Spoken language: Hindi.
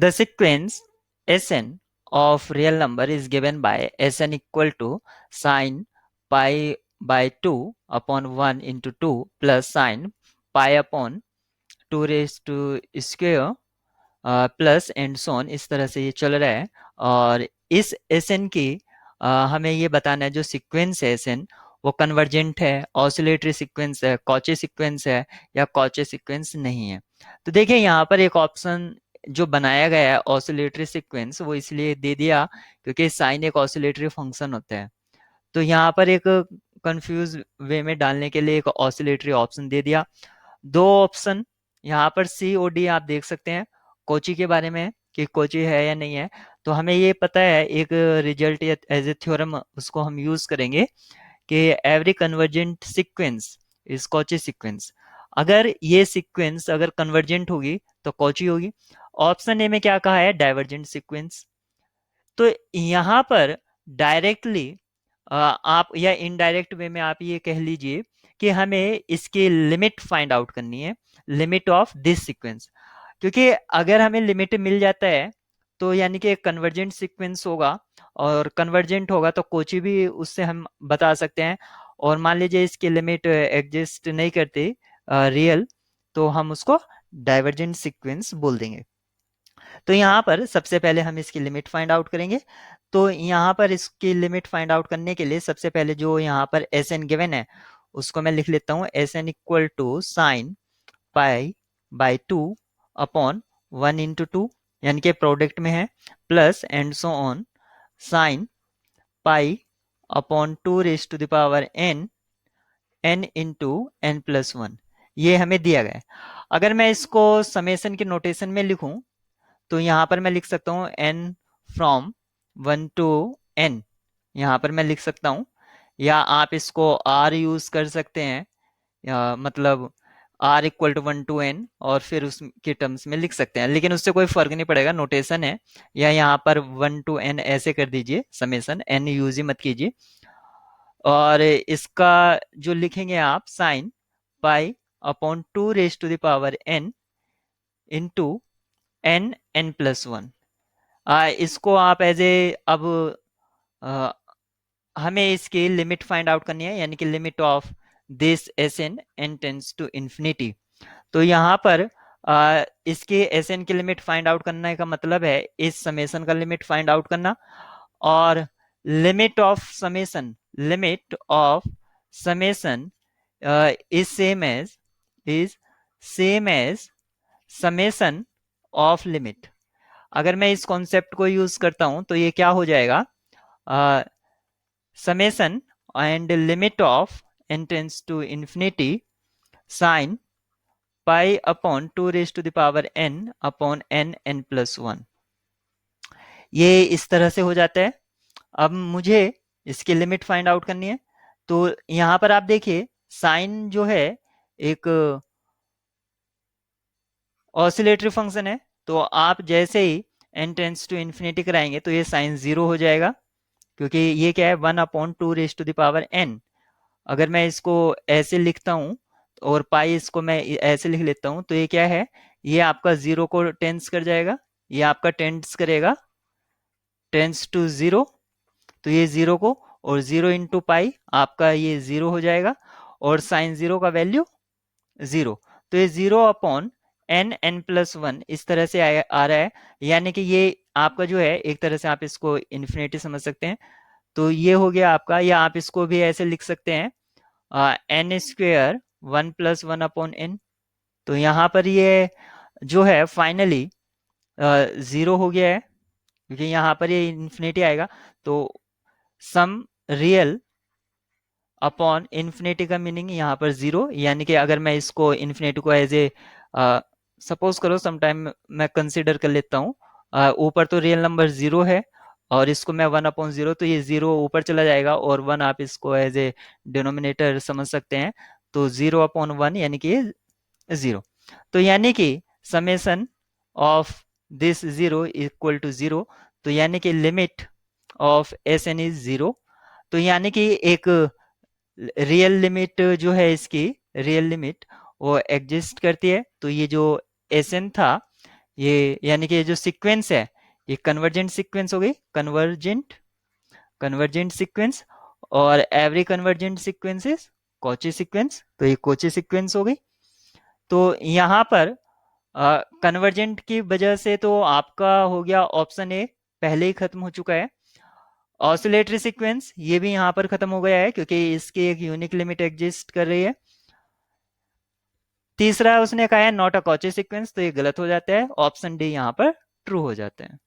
The sequence Sn of real number is given by Sn equal to sine pi by 2 upon 1 into 2 plus sine pi upon 2 raised to square plus and so on, इस तरह से ये चल रहा है। और इस एसएन की हमें ये बताना है जो सीक्वेंस है एसएन वो कन्वर्जेंट है, ऑसिलेटरी सीक्वेंस है, कॉचे सीक्वेंस है या कॉचे सीक्वेंस नहीं है। तो देखिए यहाँ पर एक ऑप्शन जो बनाया गया है ऑसिलेटरी सीक्वेंस वो इसलिए दे दिया क्योंकि साइन एक ऑसिलेटरी फंक्शन होता है। तो यहाँ पर एक कंफ्यूज वे में डालने के लिए एक ऑसिलेटरी ऑप्शन दे दिया। दो ऑप्शन यहाँ पर सी और डी आप देख सकते हैं कोची के बारे में कि कोची है या नहीं है। तो हमें ये पता है एक रिजल्ट एज ए थ्योरम उसको हम यूज करेंगे कि every convergent sequence is Cauchy sequence. अगर ये सीक्वेंस अगर कन्वर्जेंट होगी तो कॉची होगी। ऑप्शन ए में क्या कहा है, डाइवर्जेंट सीक्वेंस। तो यहाँ पर डायरेक्टली आप या इनडायरेक्ट वे में आप ये कह लीजिए कि हमें इसकी लिमिट फाइंड आउट करनी है, लिमिट ऑफ दिस सीक्वेंस। क्योंकि अगर हमें लिमिट मिल जाता है तो यानी कि एक कन्वर्जेंट सीक्वेंस होगा और कन्वर्जेंट होगा तो कोची भी उससे हम बता सकते हैं। और मान लीजिए इसकी लिमिट एग्जिस्ट नहीं करती रियल, तो हम उसको डाइवर्जेंट सीक्वेंस बोल देंगे। तो यहाँ पर सबसे पहले हम इसकी लिमिट फाइंड आउट करेंगे। तो यहाँ पर इसकी लिमिट फाइंड आउट करने के लिए सबसे पहले जो यहाँ पर एस एन गिवन है उसको मैं लिख लेता हूँ। S N equal to sine pi by 2 upon 1 into 2 यानी कि प्रोडक्ट में है, plus and so on sine pi upon 2 raise to the power N N into N plus 1, ये हमें दिया गया है। अगर मैं इसको समेसन के नोटेशन में लिखूं तो यहाँ पर मैं लिख सकता हूँ n फ्रॉम 1 टू n, यहाँ पर मैं लिख सकता हूँ। या आप इसको r यूज कर सकते हैं, या मतलब r equal to 1 to n और फिर उसके टर्म्स में लिख सकते हैं, लेकिन उससे कोई फर्क नहीं पड़ेगा, नोटेशन है। या यहाँ पर 1 टू n ऐसे कर दीजिए, समेसन n यूज ही मत कीजिए। और इसका जो लिखेंगे आप sine pi upon 2 raise to the power n into N N plus 1। इसको आप एज ए अब आ, हमें इसकी लिमिट फाइंड आउट करनी है, यानी कि limit of this S N N tends to infinity. तो यहाँ पर इसके एस एन की लिमिट फाइंड आउट करने का मतलब है इस समेसन का लिमिट फाइंड आउट करना। और limit of summation is same as summation of limit. अगर मैं इस कॉन्सेप्ट को यूज करता हूं तो ये क्या हो जाएगा, summation and limit of n tends to infinity sine pi upon 2 raise to the power n upon n n plus 1, ये इस तरह से हो जाता है। अब मुझे इसकी लिमिट फाइंड आउट करनी है। तो यहां पर आप देखिए साइन जो है एक ऑसिलेटरी फंक्शन है, तो आप जैसे ही n टेंस टू इन्फिनिटी कराएंगे तो ये साइन 0 हो जाएगा, क्योंकि ये क्या है 1 upon 2 raise to the power n। अगर मैं इसको ऐसे लिखता हूं और पाई इसको मैं ऐसे लिख लेता हूं तो ये क्या है, ये आपका 0 को टेंस कर जाएगा, ये आपका टेंस करेगा टेंस टू 0, तो ये 0 को और 0 इंटू पाई आपका ये 0 हो जाएगा और साइन 0 का वैल्यू 0। तो ये 0 अपॉन एन एन प्लस 1 इस तरह से आ रहा है, यानी कि ये आपका जो है एक तरह से आप इसको इन्फिनिटी समझ सकते हैं। तो ये हो गया आपका, या आप इसको भी ऐसे लिख सकते हैं N square 1 plus 1 upon N. तो यहाँ पर ये जो है फाइनली 0 हो गया है, क्योंकि यहाँ पर ये इन्फिनिटी आएगा। तो सम रियल अपॉन इन्फिनिटी का मीनिंग यहाँ पर 0, यानी कि अगर मैं इसको इन्फिनिटी को एज ए सपोज करो समटाइम मैं कंसिडर कर लेता हूँ, ऊपर तो रियल नंबर 0 है और इसको मैं 1 अपॉन 0, तो ये 0 ऊपर चला जाएगा और 1 आप इसको एज ए डिनोमिनेटर समझ सकते हैं। तो 0 अपॉन 1 यानी कि 0। तो यानी कि summation of this 0 equal to 0, तो यानी कि limit of S N is 0। तो यानी कि एक रियल लिमिट जो है इसकी रियल लिमिट वो एग्जिस्ट करती है। तो ये जो एस एन था ये यानी कि ये जो सीक्वेंस है ये कन्वर्जेंट सीक्वेंस हो गई, कन्वर्जेंट कन्वर्जेंट सीक्वेंस। और every convergent sequence is Cauchy sequence, तो ये कॉची सीक्वेंस हो गई। तो यहाँ पर कन्वर्जेंट की वजह से तो आपका हो गया ऑप्शन ए पहले ही खत्म हो चुका है। ऑसिलेटरी सीक्वेंस ये भी यहाँ पर खत्म हो गया है क्योंकि इसकी एक यूनिक लिमिट एग्जिस्ट कर रही है। तीसरा उसने कहा है नॉट अ कॉची सीक्वेंस, तो ये गलत हो जाता है, ऑप्शन डी यहाँ पर ट्रू हो जाता है।